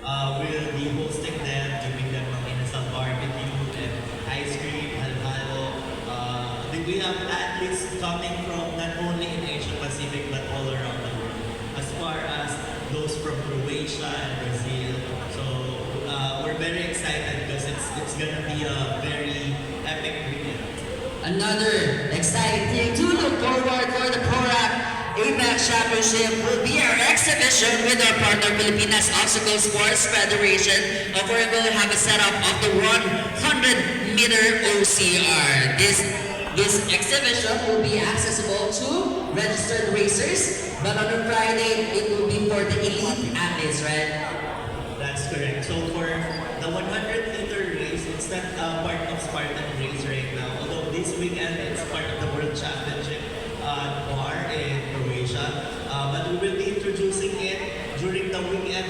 We'll be hosting them, giving them mga inasal barbecue and ice cream, halo-halo. We have athletes coming from not only in Asia Pacific but all around the world. As far as those from Croatia and Brazil. So we're very excited because it's gonna be a very epic weekend. Another exciting thing to look forward for the ProRap APEX Championship will be our exhibition with our partner Pilipinas Obstacle Sports Federation, where we'll have a setup of the 100-meter OCR. This exhibition will be accessible to registered racers, but on a Friday it will be for the elite athletes, right? That's correct. So for the 100-meter race, it's not part of Spartan race right now. Although this weekend it's part of the World Championship bar in Croatia. But we will be introducing it during the weekend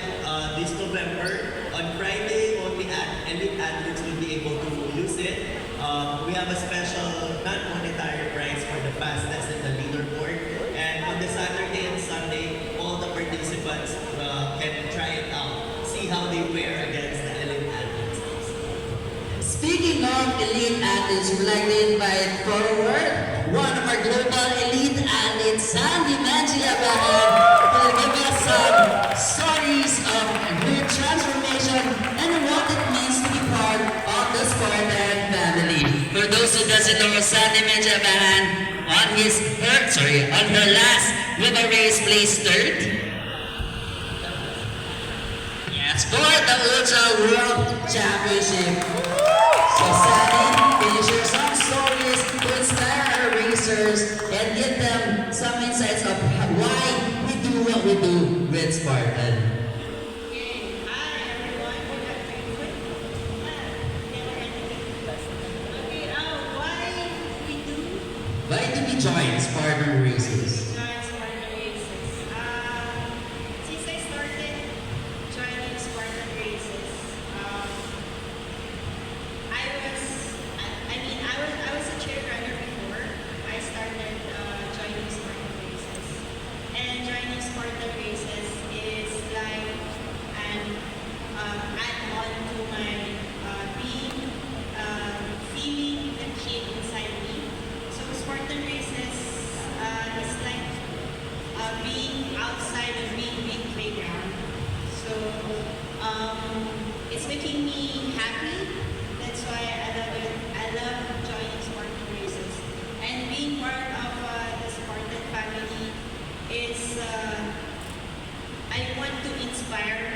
this November. On Friday, only elite athletes will be able to use it. We have a special non-monetary prize for the fastest in the leaderboard. And on the Saturday and Sunday, all the participants can try it out, see how they fare against the elite athletes. Speaking of elite athletes, we'd like to invite forward one of our global elite athletes, Sandy Mangiabahan, will give us some stories of her transformation and what it means to be part of the Spartan family. For those who doesn't know, Sandy Mangiabahan on her last river race placed third. Yes, for the Ultra World Championship. So Sandy, can you share some stories to inspire our racers and give them some insights of why we do what we do with Spartan? Okay, hi everyone. Okay, why we do Why do we join Spartan races? join Spartan races? Since I started joining Spartan races, I was a chair runner before I started joining Spartan races. And joining Spartan races is like an add-on to my being, feeling the kid inside me. So Spartan races is like being outside of being big playground. So it's making me happy. That's why I love it. I love joining Spartan races. And being part of the Spartan family is I want to inspire